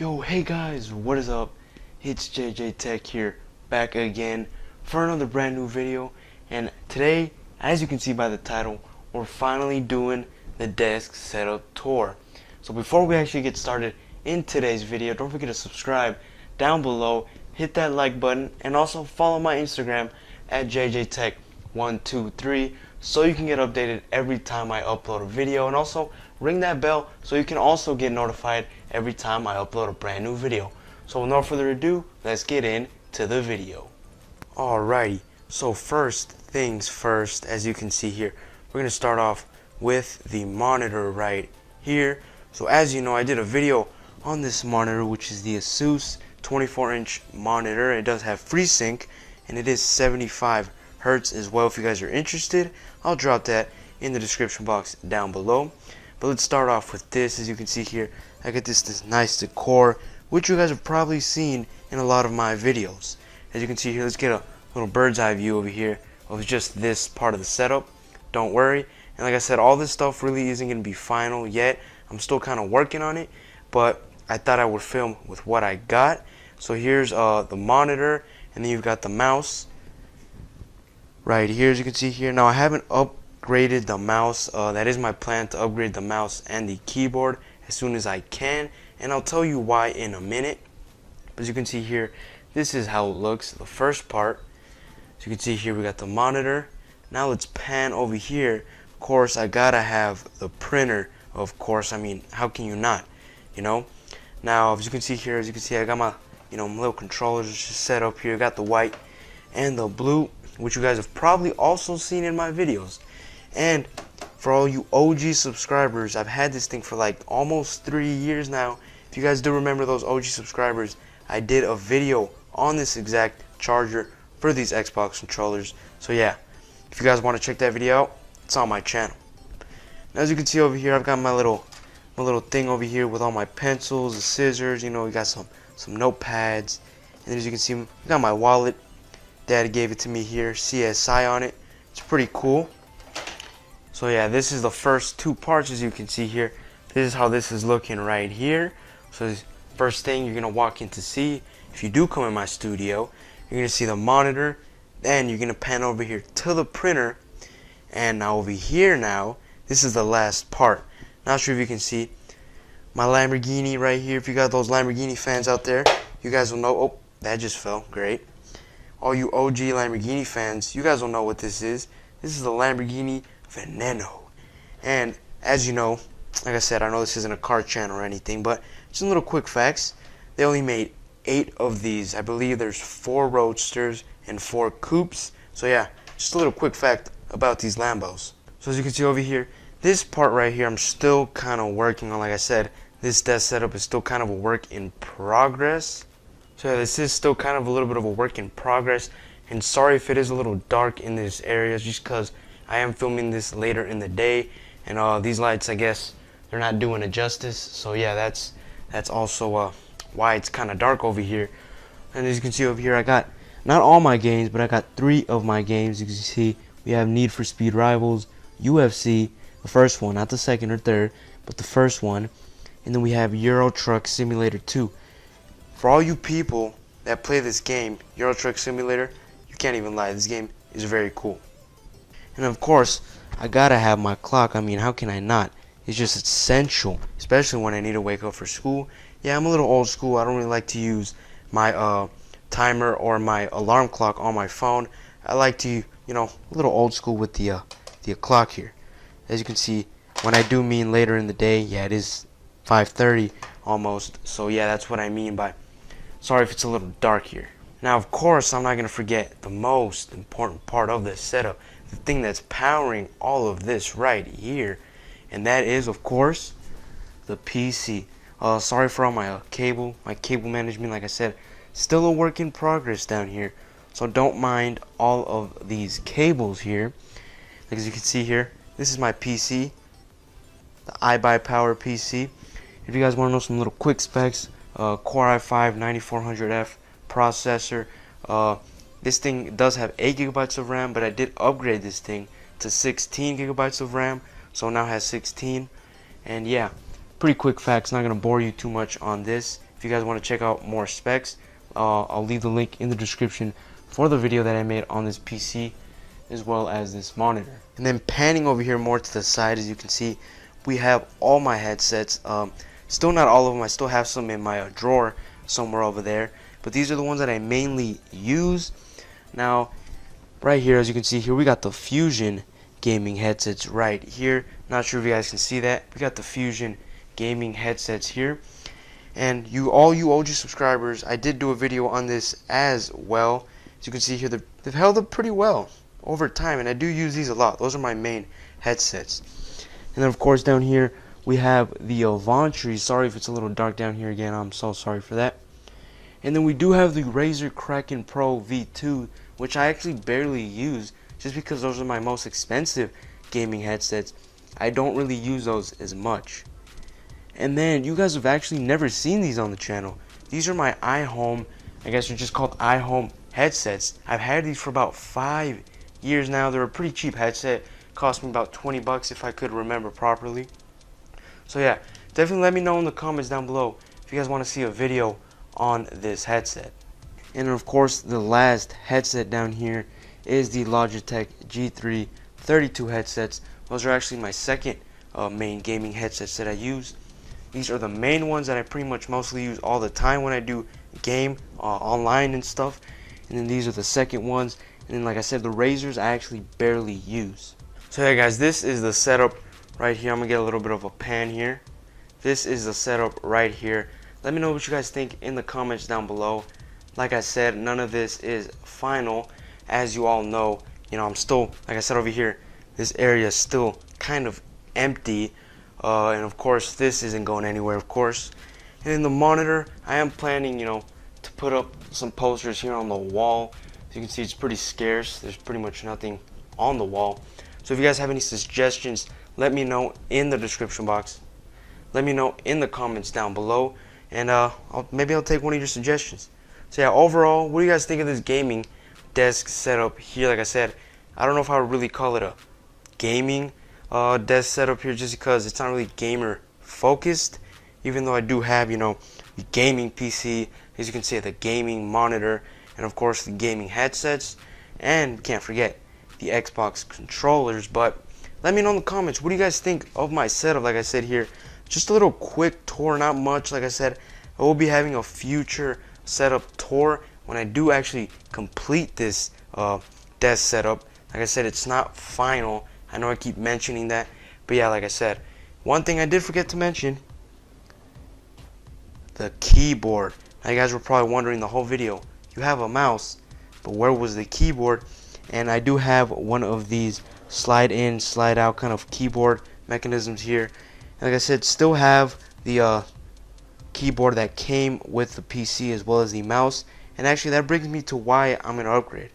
Yo, hey guys, what is up? It's JJ Tech here, back again for another brand new video. And today, as you can see by the title, we're finally doing the desk setup tour. So before we actually get started in today's video, don't forget to subscribe down below, hit that like button, and also follow my Instagram at JJTech123 so you can get updated every time I upload a video, and also ring that bell so you can also get notified every time I upload a brand new video. So with no further ado, let's get into the video. Alrighty, so first things first, as you can see here, we're going to start off with the monitor right here. So as you know, I did a video on this monitor, which is the Asus 24-inch monitor. It does have FreeSync, and it is 75 Hertz as well. If you guys are interested, I'll drop that in the description box down below. But let's start off with this. As you can see here, I got this nice decor, which you guys have probably seen in a lot of my videos. As you can see here, let's get a little bird's eye view over here of just this part of the setup. Don't worry. And like I said, all this stuff really isn't going to be final yet. I'm still kind of working on it, but I thought I would film with what I got. So here's the monitor, and then you've got the mouse right here, as you can see here. Now I haven't upgraded the mouse. That is my plan, to upgrade the mouse and the keyboard as soon as I can, and I'll tell you why in a minute. But as you can see here, this is how it looks, the first part. As you can see here, we got the monitor. Now let's pan over here. Of course, I gotta have the printer, of course. I mean, how can you not, you know? Now, as you can see here, I got my, my little controllers just set up here. I got the white and the blue, which you guys have probably also seen in my videos. And for all you OG subscribers, I've had this thing for like almost 3 years now. If you guys do remember those OG subscribers, I did a video on this exact charger for these Xbox controllers. So yeah, if you guys want to check that video out, it's on my channel. Now, as you can see over here, I've got my little thing over here with all my pencils, the scissors, we got some notepads, and then as you can see, I got my wallet. Dad gave it to me here, CSI on it. It's pretty cool. So yeah, this is the first two parts. As you can see here, this is how this is looking right here. So first thing you're gonna walk in to see, if you do come in my studio, you're gonna see the monitor, then you're gonna pan over here to the printer, and now over here now, this is the last part. Not sure if you can see my Lamborghini right here. If you got those Lamborghini fans out there, you guys will know. Oh, that just fell. Great. All you OG Lamborghini fans, you guys will know what this is. This is the Lamborghini Veneno. And as you know, like I said, I know this isn't a car channel or anything, but some little quick facts. They only made 8 of these. I believe there's 4 Roadsters and 4 Coupes. So yeah, just a little quick fact about these Lambos. So as you can see over here, this part right here, I'm still kind of working on. Like I said, this desk setup is still kind of a work in progress. So yeah, this is still kind of a little bit of a work in progress. And sorry if it is a little dark in this area, just because I am filming this later in the day. And these lights, I guess, they're not doing it justice. So yeah, that's also why it's kind of dark over here. And as you can see over here, I got not all my games, but I got 3 of my games. You can see we have Need for Speed Rivals, UFC, the first one, not the second or third, but the first one. And then we have Euro Truck Simulator 2. For all you people that play this game, Euro Truck Simulator, you can't even lie, this game is very cool. And of course, I gotta have my clock. I mean, how can I not? It's just essential, especially when I need to wake up for school. Yeah, I'm a little old school. I don't really like to use my timer or my alarm clock on my phone. I like to, a little old school with the clock here. As you can see, when I do mean later in the day, yeah, it is 5:30 almost. So yeah, that's what I mean by sorry if it's a little dark here. Now, of course, I'm not going to forget the most important part of this setup, the thing that's powering all of this right here, and that is, of course, the PC. Sorry for all my cable management. Like I said, still a work in progress down here, so don't mind all of these cables here. Like, as you can see here, this is my PC, the iBuyPower PC. If you guys want to know some little quick specs, Core i5 9400F processor. This thing does have 8 gigabytes of RAM, but I did upgrade this thing to 16 gigabytes of RAM, so now it has 16. And yeah, pretty quick facts, not going to bore you too much on this. If you guys want to check out more specs, I'll leave the link in the description for the video that I made on this PC as well as this monitor. And then panning over here more to the side, as you can see, we have all my headsets. Still not all of them. I still have some in my drawer somewhere over there, but these are the ones that I mainly use. Now right here, as you can see here, we got the Fusion gaming headsets right here. Not sure if you guys can see that. We got the Fusion gaming headsets here. And all you OG subscribers, I did do a video on this as well. As you can see here, they've held up pretty well over time, and I do use these a lot. Those are my main headsets. And then of course down here we have the Avantry. Sorry if it's a little dark down here again, I'm so sorry for that. And then we do have the Razer Kraken Pro V2, which I actually barely use just because those are my most expensive gaming headsets. I don't really use those as much. And then you guys have actually never seen these on the channel. These are my iHome, I guess they're just called iHome headsets. I've had these for about 5 years now. They're a pretty cheap headset. Cost me about 20 bucks if I could remember properly. So yeah, definitely let me know in the comments down below if you guys want to see a video on this headset. And of course the last headset down here is the Logitech G3 32 headsets. Those are actually my second main gaming headsets that I use. These are the main ones that I pretty much mostly use all the time when I do game online and stuff. And then these are the second ones. And then like I said, the Razers I actually barely use. So yeah guys, this is the setup right here. I'm gonna get a little bit of a pan here. This is the setup right here. Let me know what you guys think in the comments down below. Like I said, none of this is final. As you all know, I'm still, like I said over here, this area is still kind of empty. And of course this isn't going anywhere, of course. And in the monitor, I am planning, to put up some posters here on the wall. As you can see, it's pretty scarce. There's pretty much nothing on the wall. So if you guys have any suggestions, let me know in the description box. Let me know in the comments down below, and maybe I'll take one of your suggestions. So yeah, overall, what do you guys think of this gaming desk setup here? Like I said, I don't know if I would really call it a gaming desk setup here, just because it's not really gamer focused. Even though I do have, the gaming PC, as you can see, the gaming monitor, and of course the gaming headsets, and can't forget the Xbox controllers. But let me know in the comments, what do you guys think of my setup? Like I said here, just a little quick tour, not much. Like I said, I will be having a future setup tour when I do actually complete this desk setup. Like I said, it's not final. I know I keep mentioning that, but yeah, like I said, one thing I did forget to mention, the keyboard. Now you guys were probably wondering the whole video, you have a mouse, but where was the keyboard? And I do have one of these slide in, slide out kind of keyboard mechanisms here. And like I said, still have the keyboard that came with the PC as well as the mouse. And actually that brings me to why I'm going to upgrade.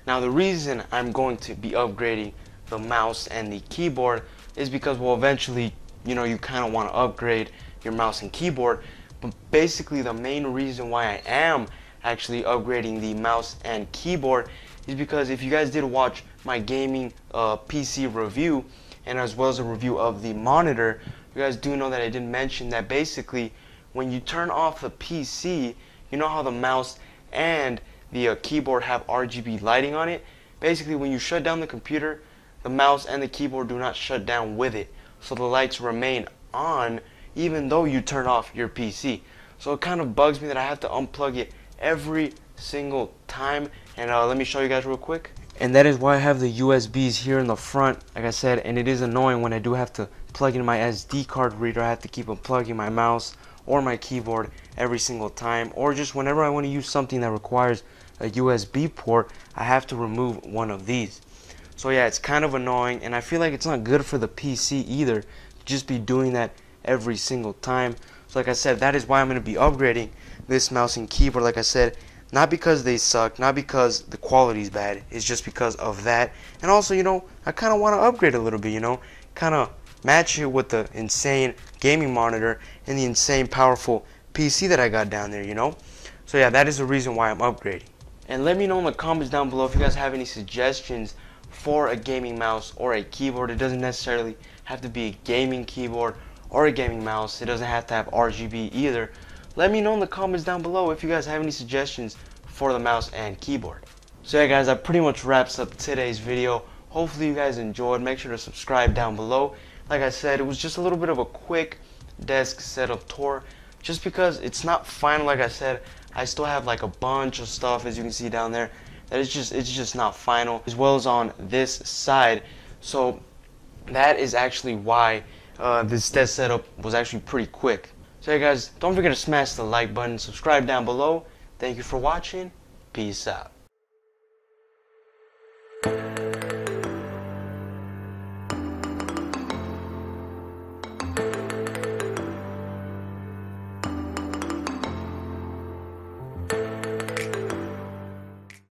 Now the reason I'm going to be upgrading the mouse and the keyboard is because, well, eventually, you kind of want to upgrade your mouse and keyboard. But basically the main reason why I am actually upgrading the mouse and keyboard is because if you guys did watch my gaming PC review, and as well as a review of the monitor, you guys do know that I did mention that basically when you turn off the PC, you know how the mouse and the keyboard have RGB lighting on it? Basically when you shut down the computer, the mouse and the keyboard do not shut down with it, so the lights remain on even though you turn off your PC. So it kind of bugs me that I have to unplug it every single time. And let me show you guys real quick. And that is why I have the USBs here in the front, like I said. And it is annoying when I do have to plug in my SD card reader. I have to keep unplugging my mouse or my keyboard every single time, or just whenever I want to use something that requires a USB port, I have to remove one of these. So yeah, it's kind of annoying, and I feel like it's not good for the PC either to just be doing that every single time. So like I said, that is why I'm going to be upgrading this mouse and keyboard. Like I said, not because they suck, not because the quality is bad, it's just because of that. And also, I kind of want to upgrade a little bit, kind of match it with the insane gaming monitor and the insane powerful PC that I got down there, So yeah, that is the reason why I'm upgrading. And let me know in the comments down below if you guys have any suggestions for a gaming mouse or a keyboard. It doesn't necessarily have to be a gaming keyboard or a gaming mouse. It doesn't have to have RGB either. let me know in the comments down below if you guys have any suggestions for the mouse and keyboard. So yeah guys, that pretty much wraps up today's video. Hopefully you guys enjoyed. Make sure to subscribe down below. Like I said, it was just a little bit of a quick desk setup tour, just because it's not final. Like I said, I still have like a bunch of stuff, as you can see down there, that it's just not final, as well as on this side. So that is actually why this desk setup was actually pretty quick. So yeah guys, don't forget to smash the like button, subscribe down below. Thank you for watching. Peace out.